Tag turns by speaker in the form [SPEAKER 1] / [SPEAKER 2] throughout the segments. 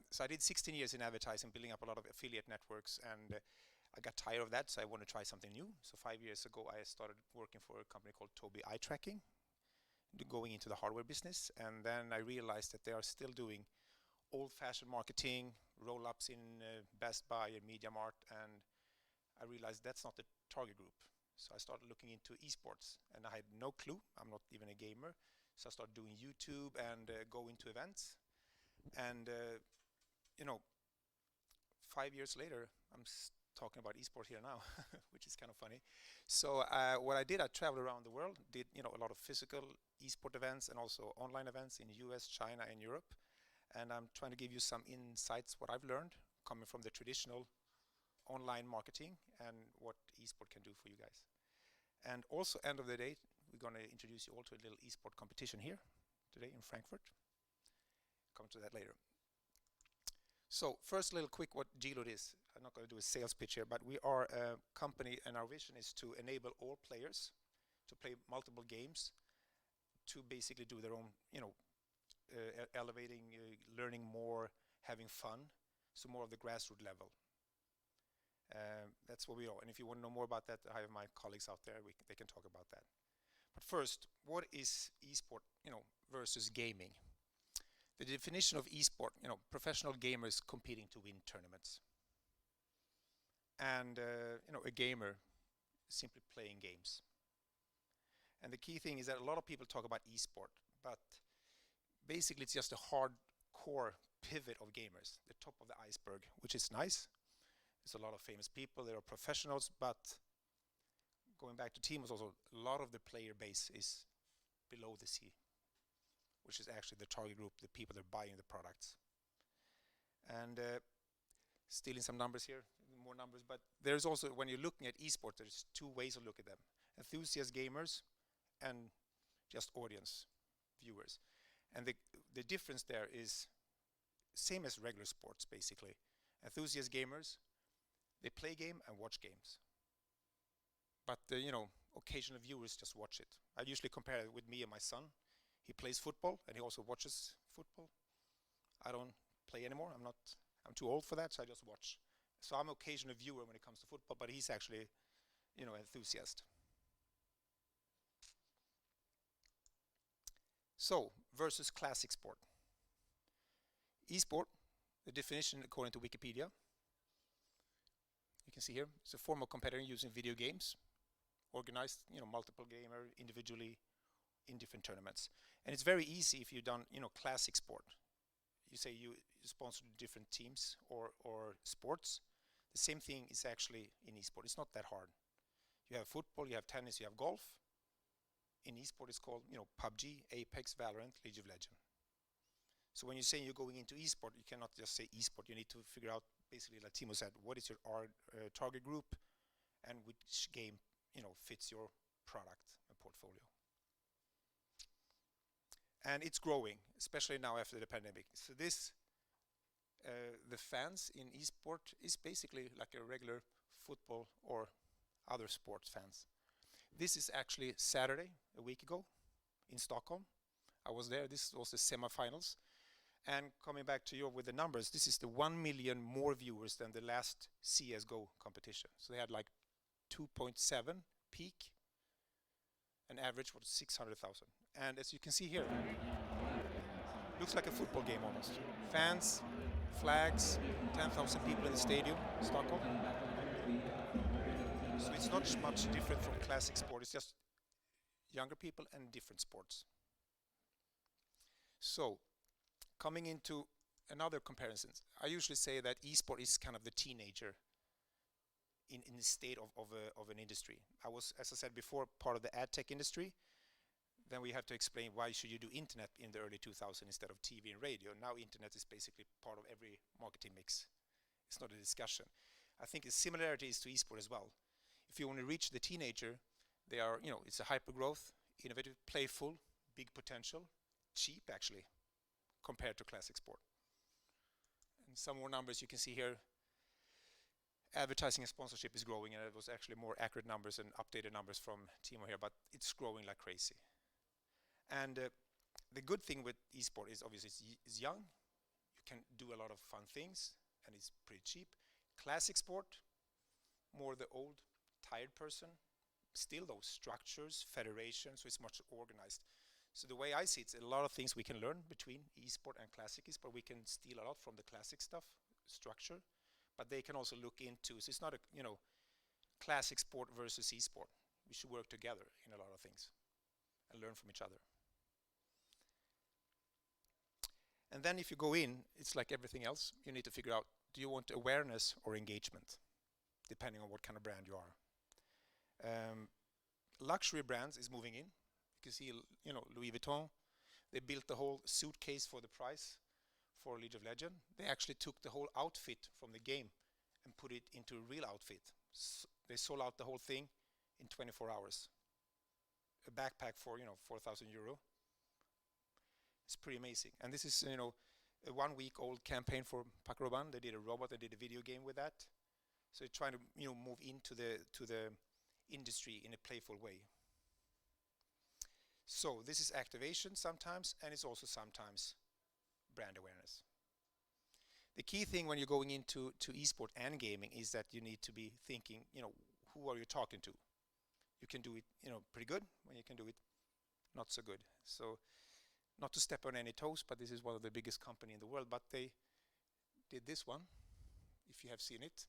[SPEAKER 1] So I did 16 years in advertising, building up a lot of affiliate networks, and I got tired of that, so I wanted to try something new. So 5 years ago, I started working for a company called Tobii Eye Tracking, going into the hardware business, and then I realized that they are still doing old-fashioned marketing, roll-ups in Best Buy and Media Mart, and I realized that's not the target group. So I started looking into esports, and I had no clue. I'm not even a gamer. So I started doing YouTube and going to events. And, 5 years later, I'm talking about esports here now, which is kind of funny. So what I did, I traveled around the world, did a lot of physical esport events and also online events in US, China, and Europe. And I'm trying to give you some insights, what I've learned, coming from the traditional online marketing and what esport can do for you guys. And also, end of the day, we're going to introduce you all to a little esport competition here today in Frankfurt. Come to that later. So first, a little quick what Gload is. I'm not going to do a sales pitch here, but we are a company, and our vision is to enable all players to play multiple games, to basically do their own, elevating, learning more, having fun, so more of the grassroots level. That's what we are. And if you want to know more about that, I have my colleagues out there. They can talk about that. But first, what is esport, versus gaming? The definition of esport, professional gamers competing to win tournaments. And, a gamer simply playing games. And the key thing is that a lot of people talk about esport, but basically it's just a hardcore pivot of gamers, the top of the iceberg, which is nice. There's a lot of famous people, there are professionals, but going back to Teemos also, a lot of the player base is below the sea, which is actually the target group, the people that are buying the products. And stealing some numbers here, more numbers, but there's also, when you're looking at esports, there's two ways to look at them. Enthusiast gamers and just audience, viewers. And the difference there is same as regular sports, basically. Enthusiast gamers, they play game and watch games. But the, occasional viewers just watch it. I usually compare it with me and my son. He plays football and he also watches football. I don't play anymore. I'm too old for that, so I just watch. So I'm an occasional viewer when it comes to football, but he's actually, enthusiast. So, versus classic sport. Esport, the definition according to Wikipedia. You can see here, it's a form of competition using video games, organized, multiple gamer individually in different tournaments. And it's very easy if you've done, classic sport. You say you sponsor different teams or sports. The same thing is actually in esport. It's not that hard. You have football, you have tennis, you have golf. In esport, it's called, PUBG, Apex, Valorant, League of Legends. So when you say you're going into esport, you cannot just say esport. You need to figure out, basically, like Timo said, what is your target group and which game, fits your product and portfolio. And it's growing, especially now after the pandemic. So this, the fans in esport is basically like a regular football or other sports fans. This is actually Saturday, a week ago, in Stockholm. I was there. This was the semifinals. And coming back to you with the numbers, this is the 1 million more viewers than the last CSGO competition. So they had like 2.7 peak. An average was 600,000. And as you can see here, looks like a football game almost. Fans, flags, 10,000 people in the stadium, Stockholm. So it's not much different from classic sport. It's just younger people and different sports. So, coming into another comparison, I usually say that esport is kind of the teenager in the state of an industry. I was, as I said before, part of the ad tech industry. Then we have to explain why should you do internet in the early 2000s instead of TV and radio. Now internet is basically part of every marketing mix. It's not a discussion. I think the similarities to esport as well. If you want to reach the teenager, they are, it's a hyper growth, innovative, playful, big potential, cheap actually, compared to classic sport. And some more numbers you can see here. Advertising and sponsorship is growing, and it was actually more accurate numbers and updated numbers from Timo here, but it's growing like crazy. And the good thing with esport is obviously it's young. You can do a lot of fun things, and it's pretty cheap. Classic sport, more the old, tired person. Still those structures, federations, so it's much organized. So the way I see it, it's a lot of things we can learn between esport and classic esport. We can steal a lot from the classic stuff, structure, but they can also look into, so it's not a, classic sport versus esport. We should work together in a lot of things and learn from each other. And then if you go in, it's like everything else. You need to figure out, do you want awareness or engagement, depending on what kind of brand you are. Luxury brands is moving in. You can see, Louis Vuitton. They built the whole suitcase for the price for League of Legends. They actually took the whole outfit from the game and put it into a real outfit. They sold out the whole thing in 24 hours. A backpack for 4,000 euro. It's pretty amazing. And this is a 1 week old campaign for Paco Rabanne. They did a robot. They did a video game with that. So they're trying to move into the industry in a playful way. So this is activation sometimes, and it's also sometimes brand awareness. The key thing when you're going into esport and gaming is that you need to be thinking, who are you talking to? You can do it, pretty good, when you can do it not so good. So not to step on any toes, but this is one of the biggest company in the world, but they did this one, if you have seen it.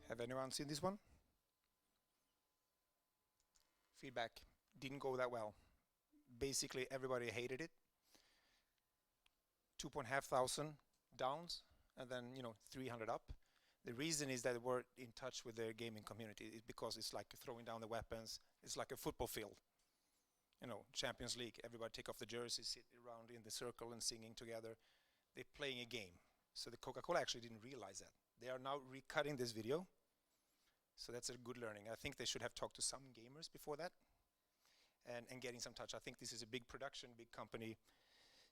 [SPEAKER 1] Have anyone seen this one? Feedback didn't go that well. Basically, everybody hated it. 2,500 downs, and then 300 up. The reason is that they were in touch with their gaming community. It's because it's like throwing down the weapons. It's like a football field. Champions League. Everybody take off the jerseys, sit around in the circle and singing together. They're playing a game. So the Coca-Cola actually didn't realize that. They are now recutting this video. So that's a good learning. I think they should have talked to some gamers before that and getting some touch. I think this is a big production, big company,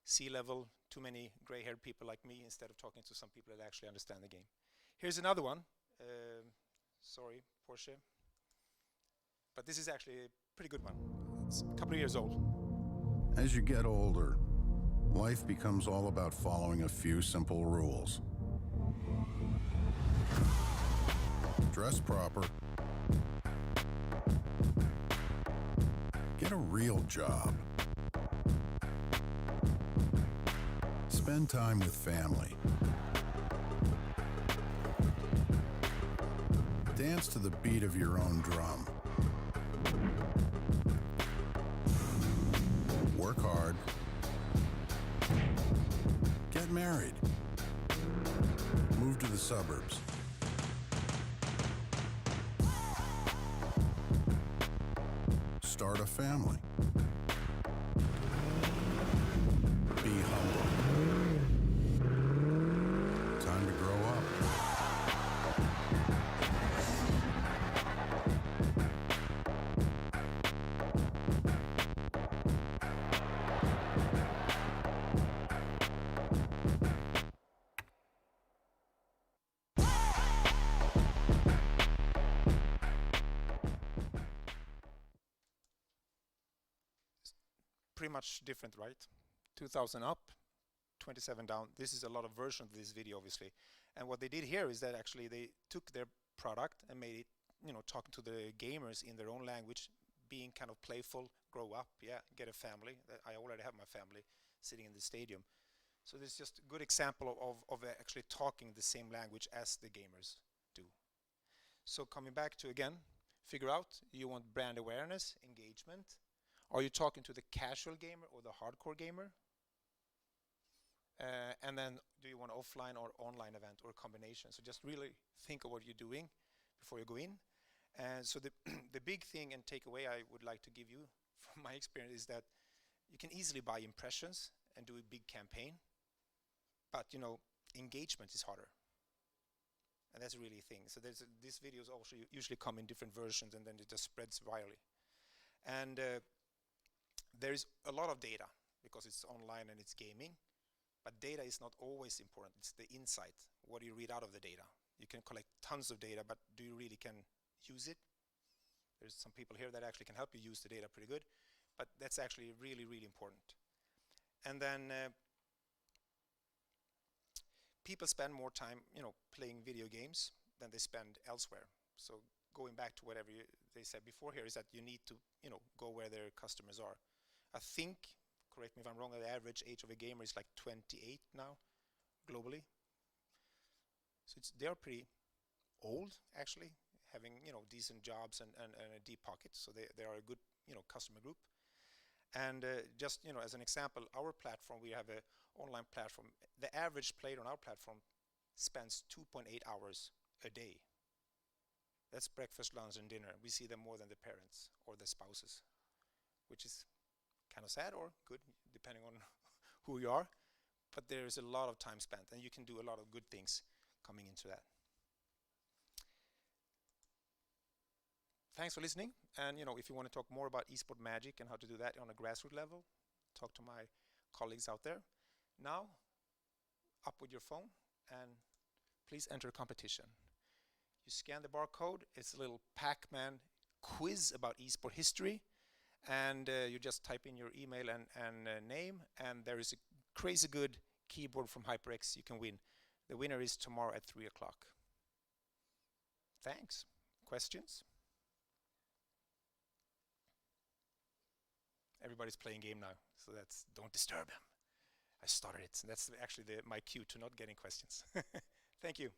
[SPEAKER 1] C-level, too many gray-haired people like me instead of talking to some people that actually understand the game. Here's another one. Sorry, Porsche. But this is actually a pretty good one. It's a couple of years old.
[SPEAKER 2] As you get older, life becomes all about following a few simple rules. Dress proper. Get a real job. Spend time with family. Dance to the beat of your own drum. work hard, get married, move to the suburbs, start a family, be humble. Time to grow up.
[SPEAKER 1] Pretty much different, right? 2000 up, 27 down. This is a lot of versions of this video, obviously. And what they did here is that actually they took their product and made it, talking to the gamers in their own language, being kind of playful, grow up, yeah, get a family. I already have my family sitting in the stadium. So this is just a good example of actually talking the same language as the gamers do. So coming back to, again, figure out, you want brand awareness, engagement. Are you talking to the casual gamer or the hardcore gamer? And then do you want an offline or online event or a combination? So just really think of what you're doing before you go in. And so the big thing and takeaway I would like to give you from my experience is that you can easily buy impressions and do a big campaign, but engagement is harder. And that's really a thing. So these videos also usually come in different versions, and then it just spreads virally. And there is a lot of data because it's online and it's gaming, but data is not always important. It's the insight. What do you read out of the data? You can collect tons of data, but do you really can use it? There's some people here that actually can help you use the data pretty good, but that's actually really, really important. And then people spend more time, playing video games than they spend elsewhere. So going back to whatever they said before here is that you need to, go where their customers are. I think, correct me if I'm wrong, the average age of a gamer is like 28 now, globally. So they are pretty old, actually, having decent jobs and a deep pocket. So they are a good customer group. And just as an example, our platform, we have an online platform. The average player on our platform spends 2.8 hours a day. That's breakfast, lunch, and dinner. We see them more than the parents or the spouses, which is kind of sad or good, depending on who you are. But there is a lot of time spent, and you can do a lot of good things coming into that. Thanks for listening. And if you want to talk more about eSport magic and how to do that on a grassroots level, talk to my colleagues out there. Now, up with your phone and please enter a competition. You scan the barcode. It's a little Pac-Man quiz about eSport history, and you just type in your email and name, and there is a crazy good keyboard from HyperX you can win. The winner is tomorrow at 3 o'clock. Thanks. Questions? Everybody's playing game now, so don't disturb him. I started it. That's actually my cue to not getting questions. Thank you.